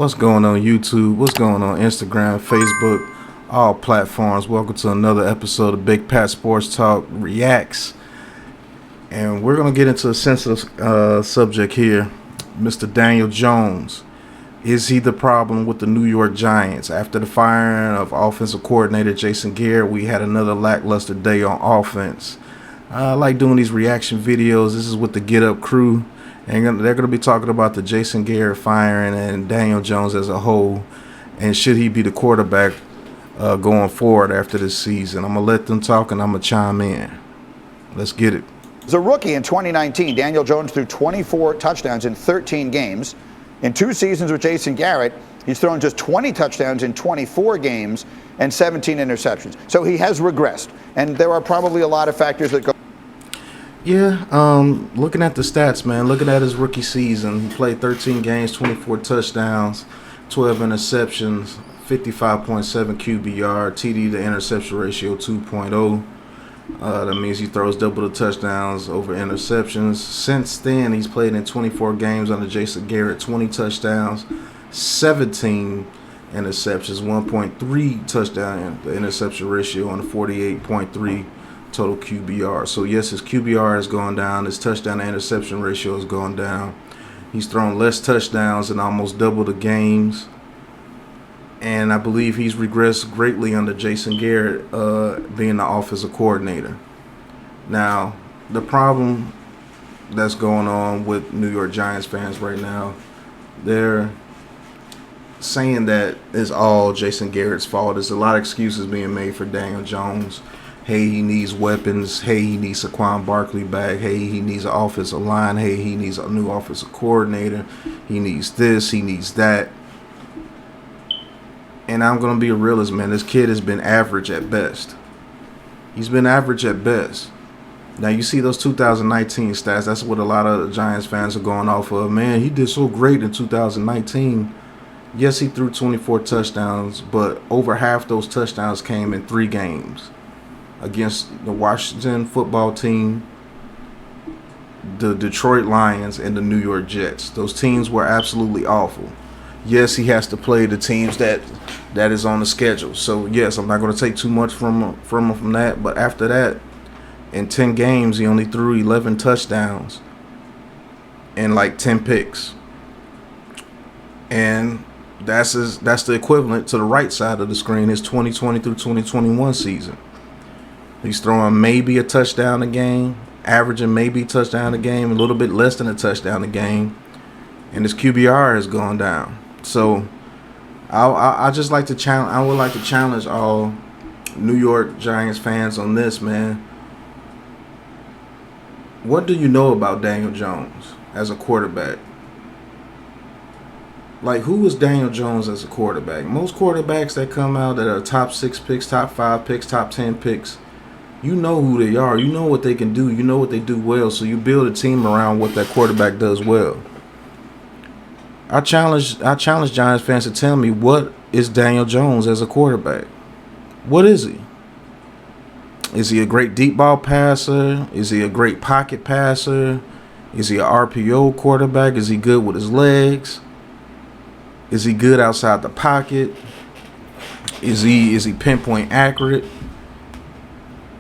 What's going on YouTube? What's going on Instagram, Facebook, all platforms? Welcome to another episode of Big Pat Sports Talk Reacts. And we're going to get into a sensitive subject here. Mr. Daniel Jones. Is he the problem with the New York Giants? After the firing of offensive coordinator Jason Garrett, we had another lackluster day on offense. I like doing these reaction videos. This is with the Get Up crew. And they're going to be talking about the Jason Garrett firing and Daniel Jones as a whole. And should he be the quarterback going forward after this season? I'm going to let them talk and I'm going to chime in. Let's get it. As a rookie in 2019, Daniel Jones threw 24 touchdowns in 13 games. In 2 seasons with Jason Garrett, he's thrown just 20 touchdowns in 24 games and 17 interceptions. So he has regressed. And there are probably a lot of factors that go. Yeah, looking at the stats, man, looking at his rookie season, he played 13 games, 24 touchdowns, 12 interceptions, 55.7 QBR, TD to interception ratio 2.0. That means he throws double the touchdowns over interceptions. Since then, he's played in 24 games under Jason Garrett, 20 touchdowns, 17 interceptions, 1.3 touchdown to interception ratio on a 48.3 total QBR. So yes, his QBR has gone down. His touchdown to interception ratio has gone down. He's thrown less touchdowns in almost double the games. And I believe he's regressed greatly under Jason Garrett being the offensive coordinator. Now, the problem that's going on with New York Giants fans right now, they're saying that it's all Jason Garrett's fault. There's a lot of excuses being made for Daniel Jones. Hey, he needs weapons. Hey, he needs Saquon Barkley back. Hey, he needs an offensive line. Hey, he needs a new offensive coordinator. He needs this. He needs that. And I'm going to be a realist, man. This kid has been average at best. He's been average at best. Now, you see those 2019 stats. That's what a lot of Giants fans are going off of. Man, he did so great in 2019. Yes, he threw 24 touchdowns, but over half those touchdowns came in 3 games. Against the Washington football team, the Detroit Lions, and the New York Jets. Those teams were absolutely awful. Yes, he has to play the teams that is on the schedule. So, yes, I'm not going to take too much from that. But after that, in 10 games, he only threw 11 touchdowns and like 10 picks. And that's the equivalent to the right side of the screen, his 2020 through 2021 season. He's throwing maybe a touchdown a game, averaging maybe a touchdown a game, a little bit less than a touchdown a game, and his QBR has gone down. So I just like to challenge. I would like to challenge all New York Giants fans on this, man. What do you know about Daniel Jones as a quarterback? Like, who is Daniel Jones as a quarterback? Most quarterbacks that come out that are top 6 picks, top 5 picks, top 10 picks, you know who they are. You know what they can do. You know what they do well. So you build a team around what that quarterback does well. I challenge Giants fans to tell me, what is Daniel Jones as a quarterback? What is he? Is he a great deep ball passer? Is he a great pocket passer? Is he an RPO quarterback? Is he good with his legs? Is he good outside the pocket? Is he pinpoint accurate?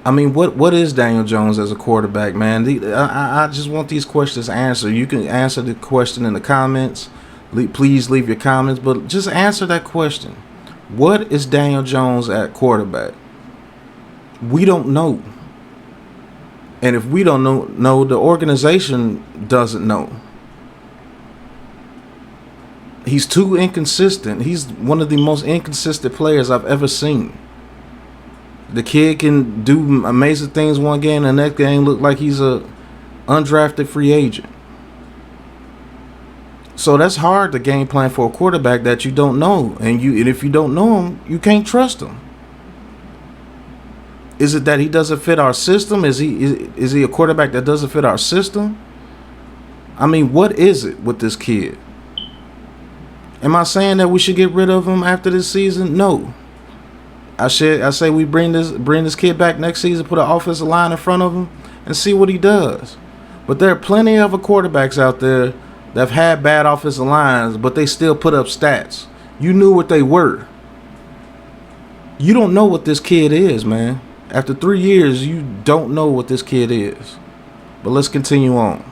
I mean, what is Daniel Jones as a quarterback, man? I just want these questions answered. You can answer the question in the comments. Please leave your comments, but just answer that question. What is Daniel Jones at quarterback? We don't know. And if we don't know, the organization doesn't know. He's too inconsistent. He's one of the most inconsistent players I've ever seen. The kid can do amazing things one game, and the next game look like he's a undrafted free agent. So that's hard to game plan for a quarterback that you don't know, and if you don't know him, you can't trust him. Is it that he doesn't fit our system? Is he a quarterback that doesn't fit our system? I mean, what is it with this kid? Am I saying that we should get rid of him after this season? No. I say we bring this kid back next season, put an offensive line in front of him, and see what he does. But there are plenty of quarterbacks out there that have had bad offensive lines, but they still put up stats. You knew what they were. You don't know what this kid is, man. After 3 years, you don't know what this kid is. But let's continue on.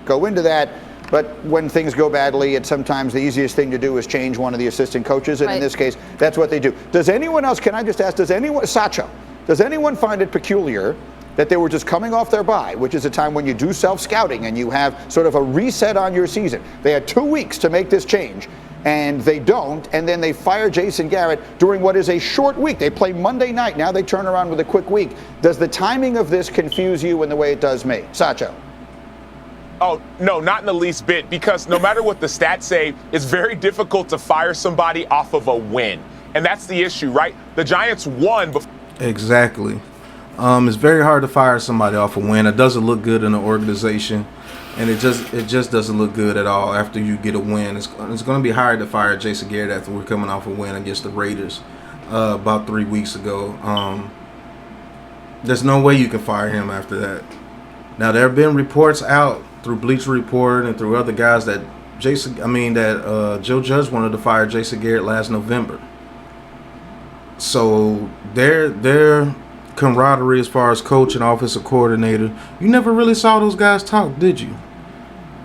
Go into that. But when things go badly, it's sometimes the easiest thing to do is change one of the assistant coaches. And in this case, that's what they do. Does anyone else, can I just ask, does anyone find it peculiar that they were just coming off their bye, which is a time when you do self-scouting and you have sort of a reset on your season? They had 2 weeks to make this change, and they don't, and then they fire Jason Garrett during what is a short week. They play Monday night. Now they turn around with a quick week. Does the timing of this confuse you in the way it does me? Sacho. Oh, no, not in the least bit, because no matter what the stats say, it's very difficult to fire somebody off of a win. And that's the issue, right? The Giants won before. Exactly. It's very hard to fire somebody off a win. It doesn't look good in the organization, and it just doesn't look good at all after you get a win. It's going to be hard to fire Jason Garrett after we're coming off a win against the Raiders about 3 weeks ago. There's no way you can fire him after that. Now, there have been reports out through Bleacher Report and through other guys that Joe Judge wanted to fire Jason Garrett last November. So their camaraderie as far as coach and offensive coordinator, you never really saw those guys talk, did you?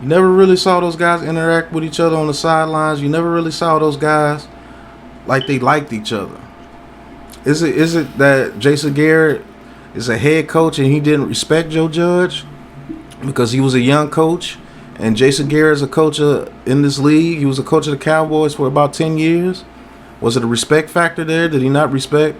You never really saw those guys interact with each other on the sidelines. You never really saw those guys like they liked each other. Is it that Jason Garrett is a head coach and he didn't respect Joe Judge because he was a young coach, and Jason Garrett is a coach in this league? He was a coach of the Cowboys for about 10 years. Was it a respect factor there? Did he not respect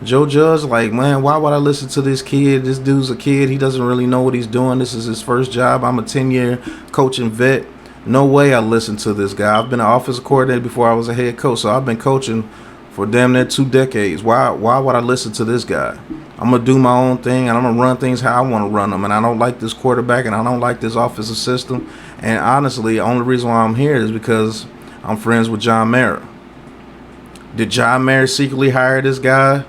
Joe Judge? Like, man, why would I listen to this kid? This dude's a kid. He doesn't really know what he's doing. This is his first job. I'm a 10-year coaching vet. No way I listen to this guy. I've been an offensive coordinator before I was a head coach, so I've been coaching for damn near 2 decades. Why would I listen to this guy? I'm going to do my own thing, and I'm going to run things how I want to run them. And I don't like this quarterback, and I don't like this offensive system. And honestly, the only reason why I'm here is because I'm friends with John Mara. Did John Mara secretly hire this guy,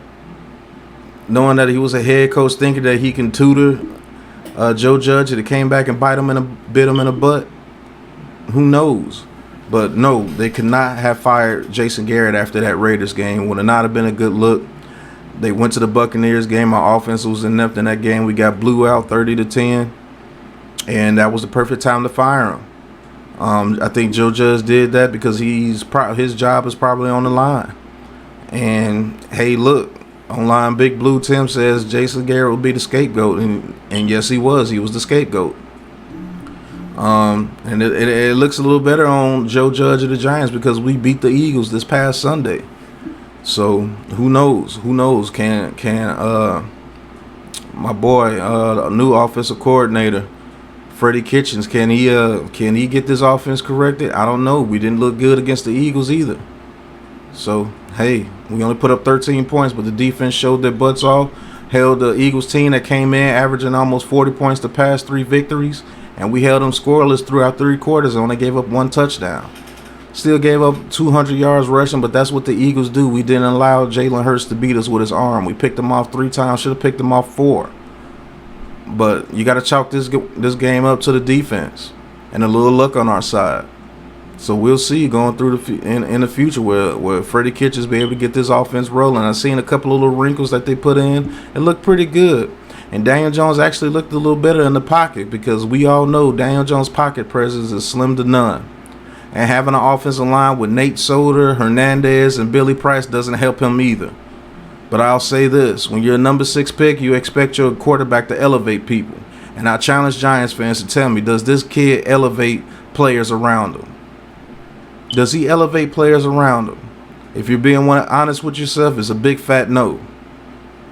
knowing that he was a head coach, thinking that he can tutor Joe Judge, and it came back and bit him in the butt? Who knows? But no, they could not have fired Jason Garrett after that Raiders game. Would not have been a good look. They went to the Buccaneers game. Our offense was inept in that game. We got blew out 30-10, and that was the perfect time to fire him. I think Joe Judge did that because his job is probably on the line. And hey, look, online Big Blue Tim says Jason Garrett will be the scapegoat, and yes, he was. He was the scapegoat. And it looks a little better on Joe Judge of the Giants because we beat the Eagles this past Sunday. So who knows? Who knows? Can my boy, new offensive coordinator, Freddie Kitchens, can he get this offense corrected? I don't know. We didn't look good against the Eagles either. So hey, we only put up 13 points, but the defense showed their butts off. Held the Eagles team that came in averaging almost 40 points the past 3 victories, and we held them scoreless throughout 3 quarters and only gave up 1 touchdown. Still gave up 200 yards rushing, but that's what the Eagles do. We didn't allow Jalen Hurts to beat us with his arm. We picked him off 3 times. Should have picked him off 4. But you got to chalk this game up to the defense and a little luck on our side. So we'll see going through in the future where Freddie Kitchens be able to get this offense rolling. I've seen a couple of little wrinkles that they put in. It looked pretty good. And Daniel Jones actually looked a little better in the pocket because we all know Daniel Jones' pocket presence is slim to none. And having an offensive line with Nate Solder, Hernandez, and Billy Price doesn't help him either. But I'll say this. When you're a number 6 pick, you expect your quarterback to elevate people. And I challenge Giants fans to tell me, does this kid elevate players around him? Does he elevate players around him? If you're being honest with yourself, it's a big fat no.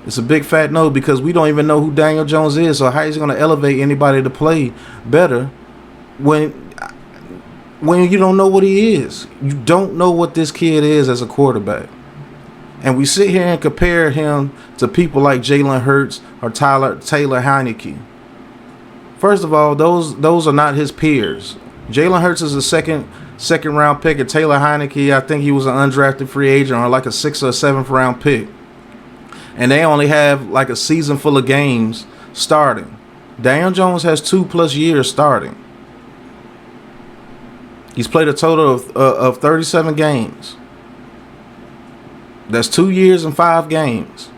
It's a big fat no because we don't even know who Daniel Jones is. So how is he going to elevate anybody to play better when you don't know what he is? You don't know what this kid is as a quarterback. And we sit here and compare him to people like Jalen Hurts or Taylor Heineke. First of all, those are not his peers. Jalen Hurts is a second round pick, and Taylor Heineke, I think he was an undrafted free agent or like a 6th or 7th round pick. And they only have like a season full of games starting. Daniel Jones has 2+ years starting. He's played a total of 37 games. That's 2 years and 5 games.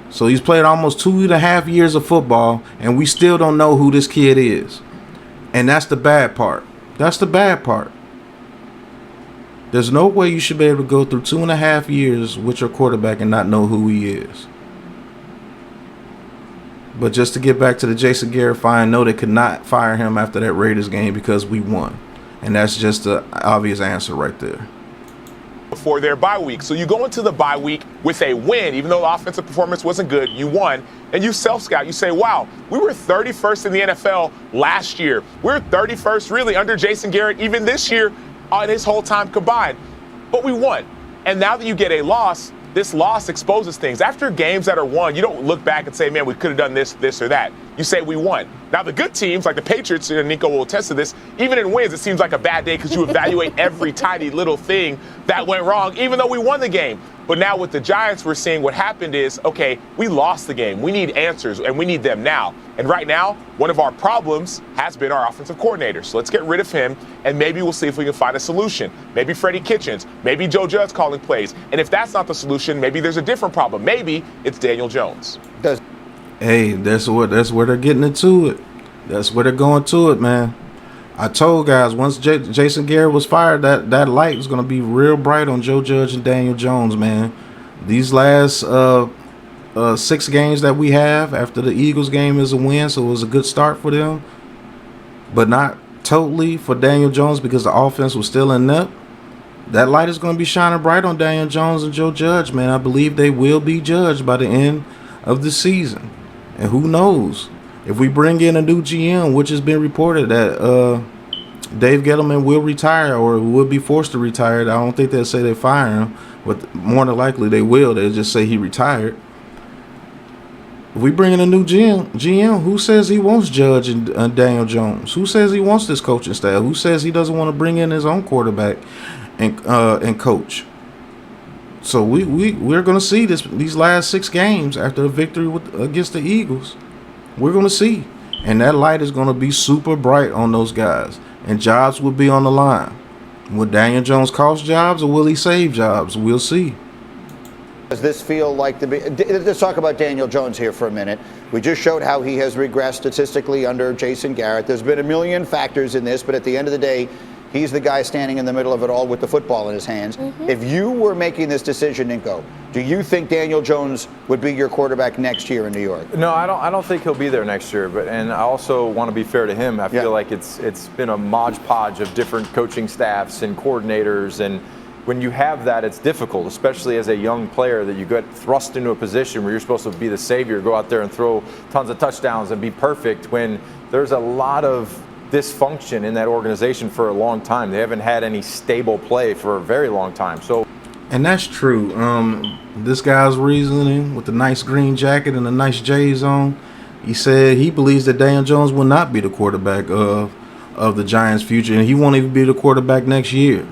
So he's played almost 2.5 years of football, and we still don't know who this kid is. And that's the bad part. That's the bad part. There's no way you should be able to go through 2.5 years with your quarterback and not know who he is. But just to get back to the Jason Garrett fine, no, they could not fire him after that Raiders game because we won. And that's just the obvious answer right there. Before their bye week. So you go into the bye week with a win, even though the offensive performance wasn't good, you won, and you self-scout. You say, wow, we were 31st in the NFL last year. We're 31st really under Jason Garrett even this year on his whole time combined. But we won. And now that you get a loss, this loss exposes things. After games that are won, you don't look back and say, man, we could have done this, this, or that. You say we won. Now, the good teams, like the Patriots, and Nico will attest to this, even in wins, it seems like a bad day because you evaluate every tiny little thing that went wrong, even though we won the game. But now with the Giants, we're seeing what happened is, okay, we lost the game. We need answers, and we need them now. And right now, one of our problems has been our offensive coordinator. So let's get rid of him, and maybe we'll see if we can find a solution. Maybe Freddie Kitchens, maybe Joe Judge calling plays. And if that's not the solution, maybe there's a different problem. Maybe it's Daniel Jones. Hey, that's where they're getting into it. That's where they're going to it, man. I told guys once Jason Garrett was fired, that light was going to be real bright on Joe Judge and Daniel Jones, man. These last 6 games that we have after the Eagles game is a win, so it was a good start for them. But not totally for Daniel Jones because the offense was still inept. That light is going to be shining bright on Daniel Jones and Joe Judge, man. I believe they will be judged by the end of the season. And who knows? If we bring in a new GM, which has been reported that Dave Gettleman will retire or will be forced to retire. I don't think they'll say they fire him, but more than likely they will. They'll just say he retired. If we bring in a new GM, who says he wants Judge and Daniel Jones? Who says he wants this coaching staff? Who says he doesn't want to bring in his own quarterback and coach? So we're going to see these last 6 games after a victory against the Eagles. We're going to see. And that light is going to be super bright on those guys. And jobs will be on the line. Will Daniel Jones cost jobs or will he save jobs? We'll see. Does this feel like let's talk about Daniel Jones here for a minute. We just showed how he has regressed statistically under Jason Garrett. There's been a million factors in this, but at the end of the day, he's the guy standing in the middle of it all with the football in his hands. Mm-hmm. If you were making this decision, Nico, do you think Daniel Jones would be your quarterback next year in New York? No, I don't think he'll be there next year. And I also want to be fair to him. I feel like it's been a modge podge of different coaching staffs and coordinators. And when you have that, it's difficult, especially as a young player, that you get thrust into a position where you're supposed to be the savior, go out there and throw tons of touchdowns and be perfect, when there's a lot of dysfunction in that organization for a long time. They haven't had any stable play for a very long time. And that's true. This guy's reasoning with the nice green jacket and the nice J's on, he said he believes that Daniel Jones will not be the quarterback of the Giants' future, and he won't even be the quarterback next year.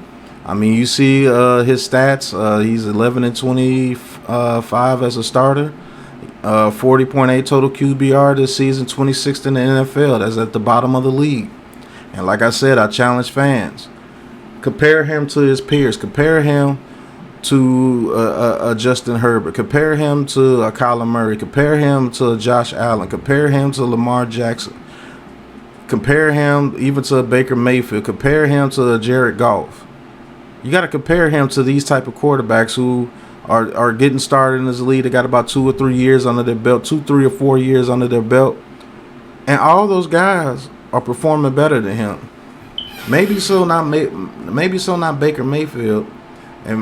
I mean, you see his stats. He's 11-25 as a starter. 40.8 total QBR this season, 26th in the NFL. That's at the bottom of the league. And like I said, I challenge fans. Compare him to his peers. Compare him to Justin Herbert. Compare him to Kyler Murray. Compare him to Josh Allen. Compare him to Lamar Jackson. Compare him even to Baker Mayfield. Compare him to Jared Goff. You got to compare him to these type of quarterbacks who are getting started in this league. They got about 2 or 3 years under their belt, 2, 3, or 4 years under their belt, and all those guys are performing better than him. Maybe so not Baker Mayfield, and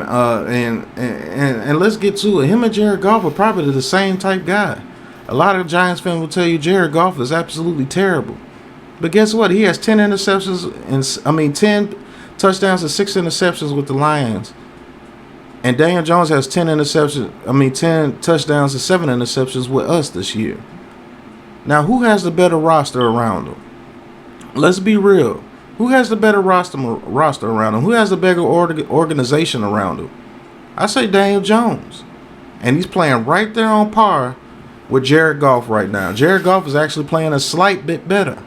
let's get to it. Him and Jared Goff are probably the same type guy. A lot of Giants fans will tell you Jared Goff is absolutely terrible, but guess what? He has 10 interceptions and 10 touchdowns and 6 interceptions with the Lions. And Daniel Jones has 10 touchdowns and 7 interceptions with us this year. Now, who has the better roster around him? Let's be real. Who has the better roster around him? Who has the bigger organization around him? I say Daniel Jones. And he's playing right there on par with Jared Goff right now. Jared Goff is actually playing a slight bit better.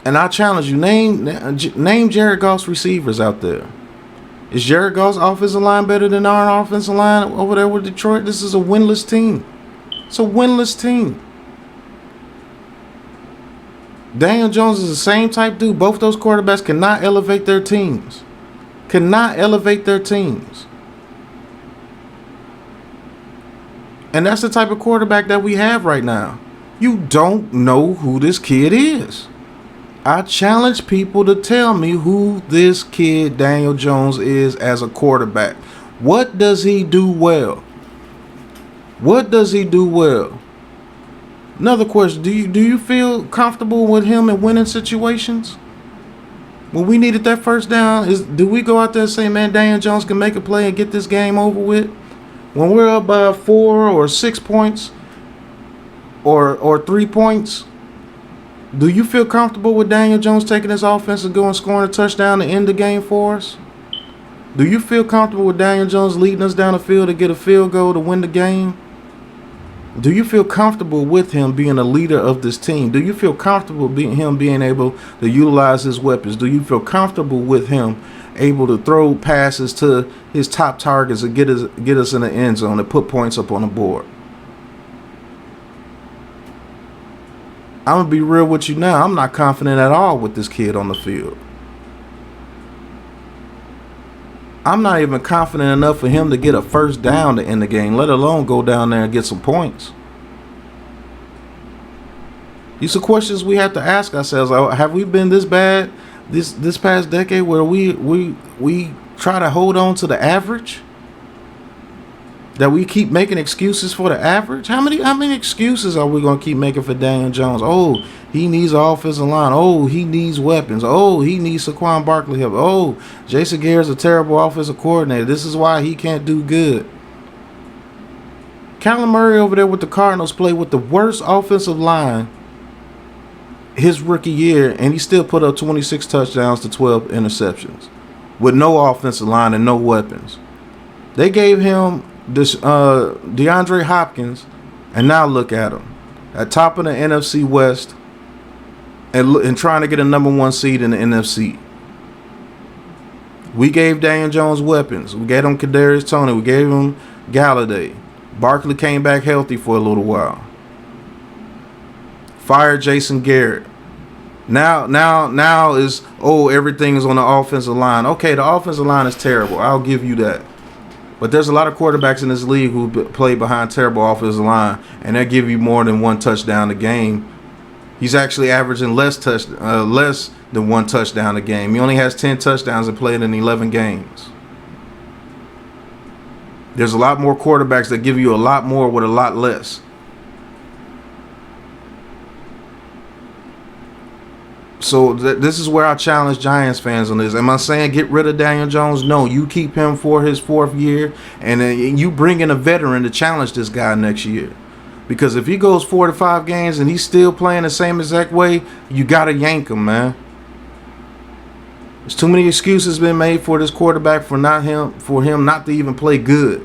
And I challenge you, name Jared Goff's receivers out there. Is Jared Goff's offensive line better than our offensive line over there with Detroit? This is a winless team. It's a winless team. Daniel Jones is the same type dude. Both those quarterbacks cannot elevate their teams. Cannot elevate their teams. And that's the type of quarterback that we have right now. You don't know who this kid is. I challenge people to tell me who this kid Daniel Jones is as a quarterback. What does he do well? What does he do well? Another question, do you feel comfortable with him in winning situations? When we needed that first down, do we go out there and say, man, Daniel Jones can make a play and get this game over with? When we're up by 4 or 6 points or 3 points, do you feel comfortable with Daniel Jones taking his offense and going scoring a touchdown to end the game for us? Do you feel comfortable with Daniel Jones leading us down the field to get a field goal to win the game? Do you feel comfortable with him being a leader of this team? Do you feel comfortable him being able to utilize his weapons? Do you feel comfortable with him able to throw passes to his top targets and get us in the end zone and put points up on the board? I'm going to be real with you now. I'm not confident at all with this kid on the field. I'm not even confident enough for him to get a first down to end the game, let alone go down there and get some points. These are questions we have to ask ourselves. Have we been this bad this past decade where we try to hold on to the average? That we keep making excuses for the average? How many excuses are we going to keep making for Daniel Jones? Oh, he needs an offensive line. Oh, he needs weapons. Oh, he needs Saquon Barkley help. Oh, Jason Garrett's a terrible offensive coordinator. This is why he can't do good. Kyler Murray over there with the Cardinals played with the worst offensive line his rookie year, and he still put up 26 touchdowns to 12 interceptions with no offensive line and no weapons. They gave him this DeAndre Hopkins, and now look at him at top of the NFC West and trying to get a #1 seed in the NFC. We gave Daniel Jones weapons. We gave him Kadarius Toney. We gave him Galladay. Barkley came back healthy for a little while. Fired Jason Garrett. Now is everything is on the offensive line. Okay, the offensive line is terrible. I'll give you that. But there's a lot of quarterbacks in this league who play behind terrible offensive line, and they give you more than 1 touchdown a game. He's actually averaging less than 1 touchdown a game. He only has 10 touchdowns and played in 11 games. There's a lot more quarterbacks that give you a lot more with a lot less. So this is where I challenge Giants fans on this. Am I saying get rid of Daniel Jones? No, you keep him for his 4th year, and then you bring in a veteran to challenge this guy next year. Because if he goes 4 to 5 games and he's still playing the same exact way, you got to yank him, man. There's too many excuses been made for this quarterback for him not to even play good.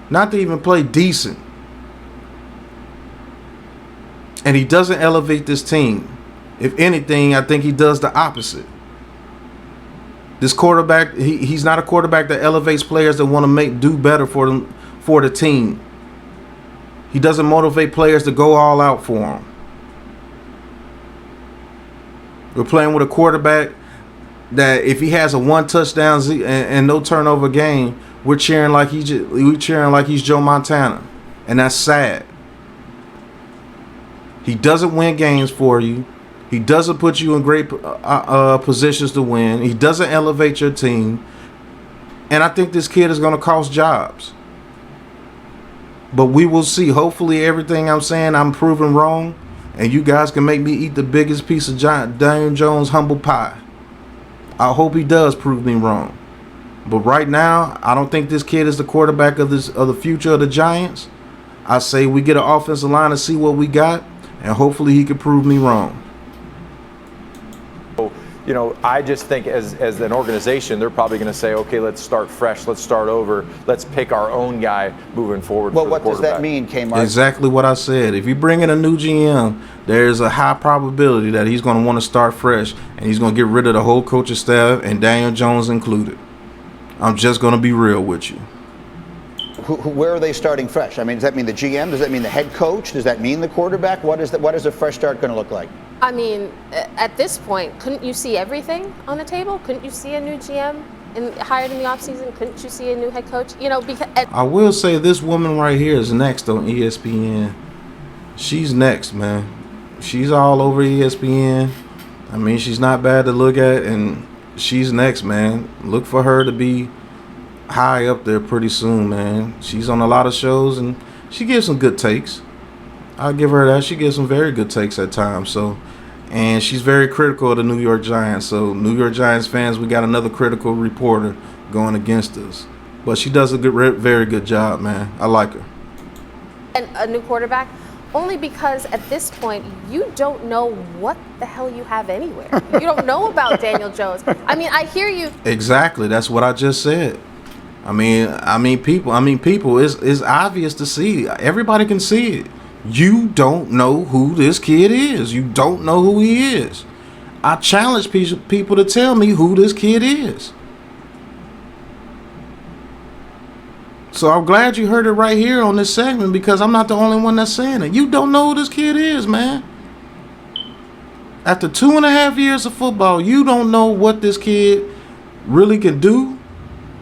Not to even play decent. And he doesn't elevate this team. If anything, I think he does the opposite. This quarterback, he's not a quarterback that elevates players that want to do better for the team. He doesn't motivate players to go all out for him. We're playing with a quarterback that if he has a 1 touchdown and no turnover game, we're cheering like he's Joe Montana, and that's sad. He doesn't win games for you. He doesn't put you in great positions to win. He doesn't elevate your team. And I think this kid is going to cost jobs. But we will see. Hopefully everything I'm saying I'm proven wrong. And you guys can make me eat the biggest piece of Daniel Jones' humble pie. I hope he does prove me wrong. But right now, I don't think this kid is the quarterback of the future of the Giants. I say we get an offensive line to see what we got. And hopefully he can prove me wrong. you know, I just think as an organization, they're probably going to say, okay, let's start fresh, let's start over, let's pick our own guy moving forward. Well, what does that mean, Kmart? Exactly what I said. If you bring in a new GM, there's a high probability that he's going to want to start fresh, and he's going to get rid of the whole coaching staff, and Daniel Jones included. I'm just going to be real with you. Where are they starting fresh? I mean, does that mean the GM? Does that mean the head coach? Does that mean the quarterback? What is a fresh start going to look like? I mean, at this point, couldn't you see everything on the table? Couldn't you see a new GM hired in the offseason? Couldn't you see a new head coach? You know, because I will say this woman right here is next on ESPN. She's next, man. She's all over ESPN. I mean, she's not bad to look at, and she's next, man. Look for her to be high up there pretty soon, man. She's on a lot of shows, and she gives some good takes. I'll give her that. She gives some very good takes at times. So, and she's very critical of the New York Giants. So, New York Giants fans, we got another critical reporter going against us. But she does a very good job, man. I like her. And a new quarterback, only because at this point, you don't know what the hell you have anywhere. You don't know about Daniel Jones. I mean, I hear you. Exactly. That's what I just said. I mean, people. It's obvious to see. Everybody can see it. You don't know who this kid is. You don't know who he is. I challenge people to tell me who this kid is. So I'm glad you heard it right here on this segment, because I'm not the only one that's saying it. You don't know who this kid is, man. After 2.5 years of football, you don't know what this kid really can do.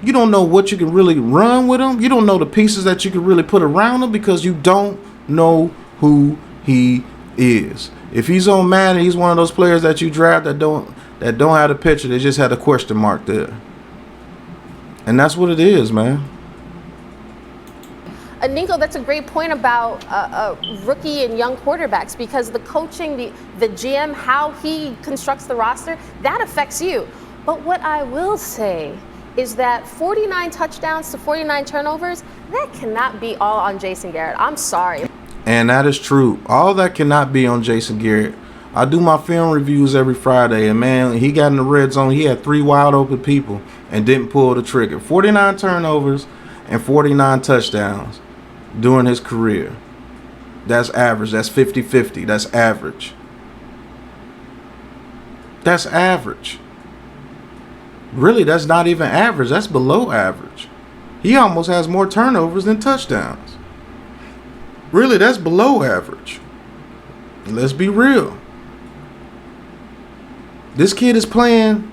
You don't know what you can really run with him. You don't know the pieces that you can really put around him, because you don't know who he is. If he's on Madden, he's one of those players that you draft that don't have the picture. They just had a question mark there. And that's what it is, man. Nico, that's a great point about rookie and young quarterbacks, because the coaching, the GM, how he constructs the roster, that affects you. But what I will say is that 49 touchdowns to 49 turnovers, that cannot be all on Jason Garrett. I'm sorry. And that is true. All that cannot be on Jason Garrett. I do my film reviews every Friday, and man, he got in the red zone. He had 3 wide open people and didn't pull the trigger. 49 turnovers and 49 touchdowns during his career. That's average. That's 50-50. That's average. That's average. Really, that's not even average. That's below average. He almost has more turnovers than touchdowns. Really, that's below average. Let's be real. This kid is playing,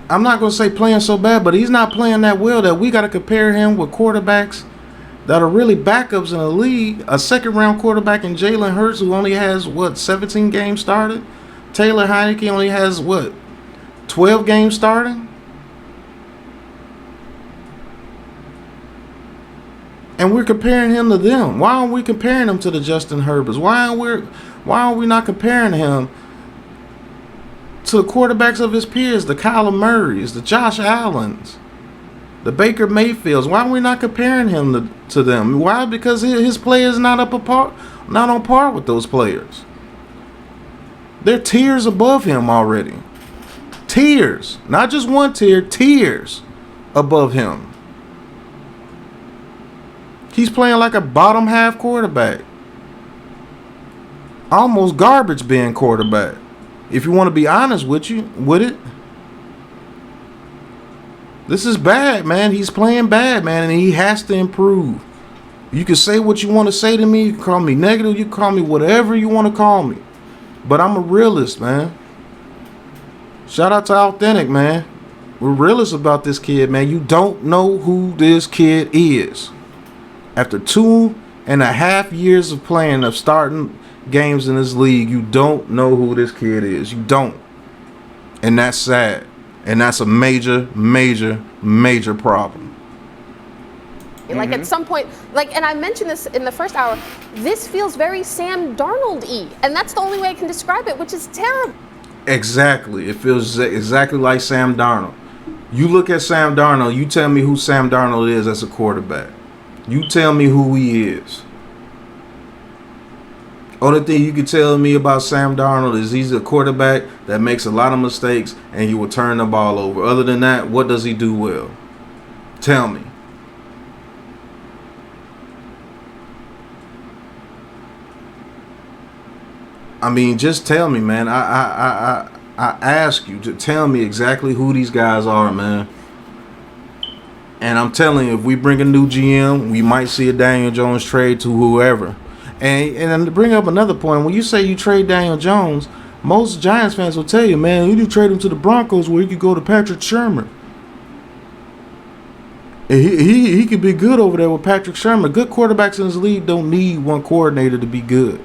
I'm not going to say playing so bad, but he's not playing that well that we got to compare him with quarterbacks that are really backups in the league. A second-round quarterback in Jalen Hurts, who only has, 17 games started? Taylor Heineke only has, 12 games starting? And we're comparing him to them. Why aren't we comparing him to the Justin Herberts? Why are we not comparing him to the quarterbacks of his peers, the Kyler Murrays, the Josh Allens, the Baker Mayfields? Why are we not comparing him to them? Why? Because his play is not on par with those players. They're tiers above him already. Tiers, not just one tier, tiers above him. He's playing like a bottom half quarterback. Almost garbage being quarterback. If you want to be honest with it. This is bad, man. He's playing bad, man, and he has to improve. You can say what you want to say to me. You can call me negative. You can call me whatever you want to call me. But I'm a realist, man. Shout out to Authentic, man. We're realists about this kid, man. You don't know who this kid is. After 2.5 years of playing, of starting games in this league, you don't know who this kid is. You don't. And that's sad. And that's a major, major, major problem. Like at some point, and I mentioned this in the first hour, this feels very Sam Darnold-y. And that's the only way I can describe it, which is terrible. Exactly. It feels exactly like Sam Darnold. You look at Sam Darnold, you tell me who Sam Darnold is as a quarterback. You tell me who he is. Only thing you can tell me about Sam Darnold is he's a quarterback that makes a lot of mistakes and he will turn the ball over. Other than that, what does he do well? Tell me. I mean, just tell me, man. I ask you to tell me exactly who these guys are, man. And I'm telling you, if we bring a new GM, we might see a Daniel Jones trade to whoever. And to bring up another point, when you say you trade Daniel Jones, most Giants fans will tell you, man, you need to trade him to the Broncos where he could go to Patrick Sherman. And he could be good over there with Patrick Sherman. Good quarterbacks in this league don't need one coordinator to be good.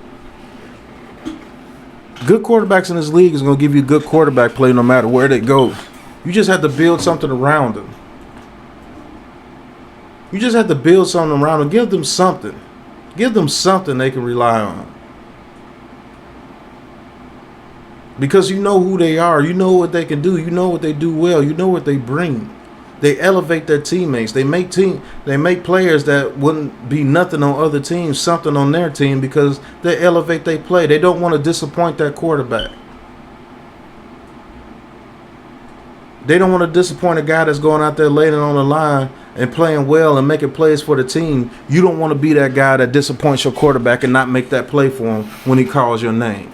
Good quarterbacks in this league is going to give you good quarterback play no matter where they go. You just have to build something around them. You just have to build something around them. Give them something. Give them something they can rely on. Because you know who they are. You know what they can do. You know what they do well. You know what they bring. They elevate their teammates. They make players that wouldn't be nothing on other teams, something on their team because they elevate their play. They don't want to disappoint that quarterback. They don't want to disappoint a guy that's going out there laying it on the line and playing well and making plays for the team. You don't want to be that guy that disappoints your quarterback and not make that play for him when he calls your name.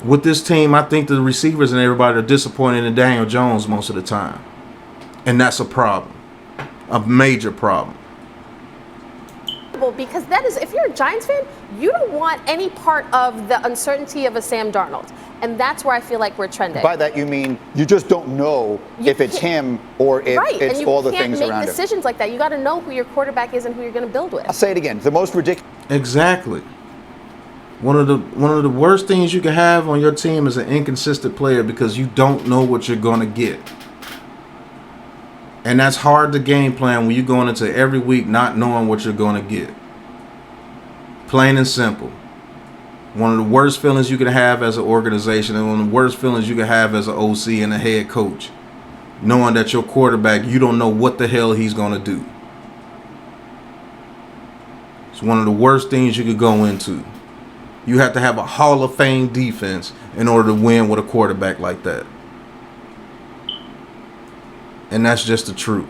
With this team, I think the receivers and everybody are disappointed in Daniel Jones most of the time. And that's a problem. A major problem. Because that is, if you're a Giants fan, you don't want any part of the uncertainty of a Sam Darnold. And that's where I feel like we're trending. By that you mean you just don't know if it's him or if it's all the things around him. You can't make decisions like that. You got to know who your quarterback is and who you're going to build with. I'll say it again. The most ridiculous. Exactly. One of the worst things you can have on your team is an inconsistent player because you don't know what you're going to get. And that's hard to game plan when you're going into every week not knowing what you're going to get. Plain and simple. One of the worst feelings you can have as an organization and one of the worst feelings you can have as an OC and a head coach. Knowing that your quarterback, you don't know what the hell he's going to do. It's one of the worst things you could go into. You have to have a Hall of Fame defense in order to win with a quarterback like that. And that's just the truth.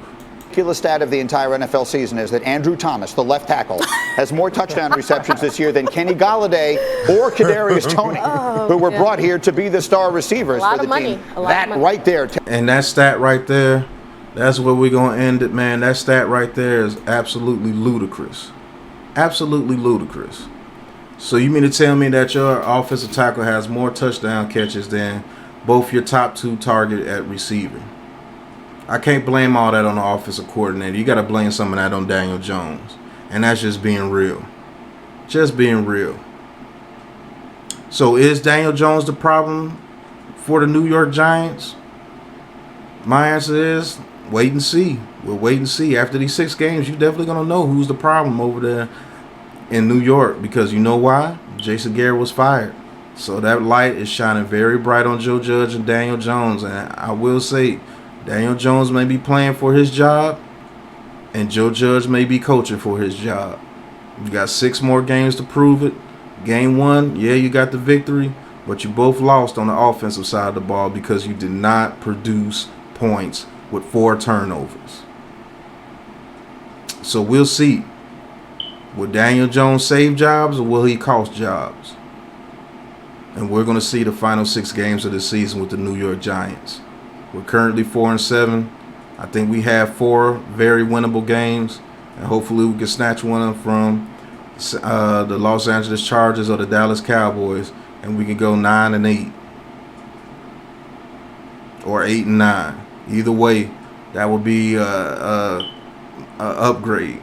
The stat of the entire NFL season is that Andrew Thomas, the left tackle, has more touchdown receptions this year than Kenny Galladay or Kadarius Toney, who were brought here to be the star receivers for the team. That right there. And that stat right there, that's where we're going to end it, man. That stat right there is absolutely ludicrous. Absolutely ludicrous. So you mean to tell me that your offensive tackle has more touchdown catches than both your top two target at receiver? I can't blame all that on the offensive coordinator. You got to blame some of that on Daniel Jones. And that's just being real. Just being real. So is Daniel Jones the problem for the New York Giants? My answer is wait and see. We'll wait and see. After these 6 games, you're definitely going to know who's the problem over there in New York. Because you know why? Jason Garrett was fired. So that light is shining very bright on Joe Judge and Daniel Jones. And I will say, Daniel Jones may be playing for his job, and Joe Judge may be coaching for his job. You got 6 more games to prove it. Game 1, yeah, you got the victory, but you both lost on the offensive side of the ball because you did not produce points with 4 turnovers. So we'll see. Will Daniel Jones save jobs or will he cost jobs? And we're going to see the final 6 games of the season with the New York Giants. We're currently 4-7. I think we have 4 very winnable games, and hopefully we can snatch one from the Los Angeles Chargers or the Dallas Cowboys, and we can go 9-8 or 8-9. Either way, that would be a upgrade.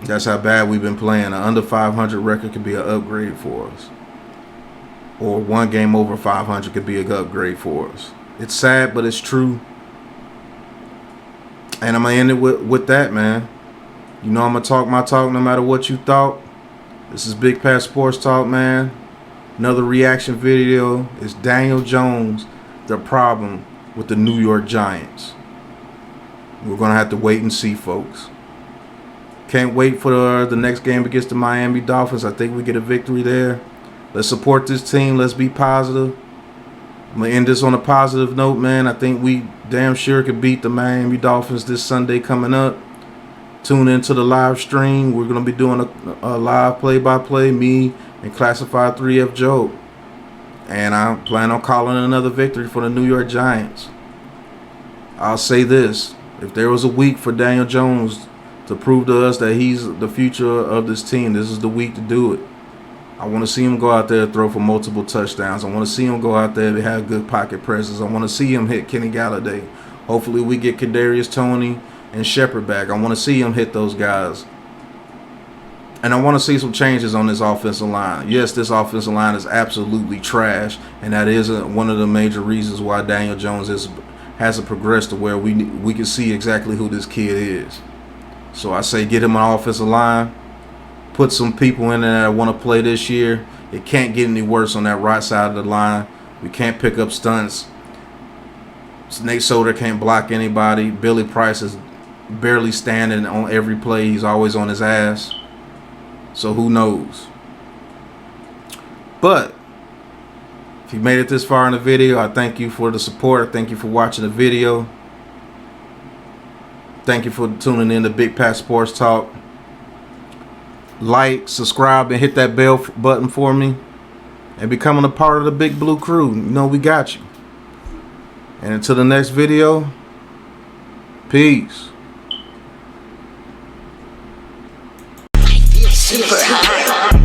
That's how bad we've been playing. An under 500 record could be an upgrade for us, or 1 game over 500 could be an upgrade for us. It's sad, but it's true. And I'm going to end it with that, man. You know I'm going to talk my talk no matter what you thought. This is Big Pat Sports Talk, man. Another reaction video. Is Daniel Jones the problem with the New York Giants? We're going to have to wait and see, folks. Can't wait for the next game against the Miami Dolphins. I think we get a victory there. Let's support this team. Let's be positive. I'm going to end this on a positive note, man. I think we damn sure could beat the Miami Dolphins this Sunday coming up. Tune into the live stream. We're going to be doing a live play-by-play, me and Classified 3F Joe. And I plan on calling another victory for the New York Giants. I'll say this. If there was a week for Daniel Jones to prove to us that he's the future of this team, this is the week to do it. I want to see him go out there and throw for multiple touchdowns. I want to see him go out there and have good pocket presence. I want to see him hit Kenny Galladay. Hopefully we get Kadarius Toney and Shepard back. I want to see him hit those guys. And I want to see some changes on this offensive line. Yes, this offensive line is absolutely trash, and that is one of the major reasons why Daniel Jones hasn't progressed to where we can see exactly who this kid is. So I say get him an offensive line. Put some people in there that want to play this year. It can't get any worse on that right side of the line. We can't pick up stunts. Nate Solder can't block anybody. Billy Price is barely standing on every play. He's always on his ass. So who knows? But if you made it this far in the video, I thank you for the support. Thank you for watching the video. Thank you for tuning in to Big Pat Sports Talk. Like, subscribe, and hit that bell button for me. And becoming a part of the Big Blue Crew. You know we got you. And until the next video, peace. Super high.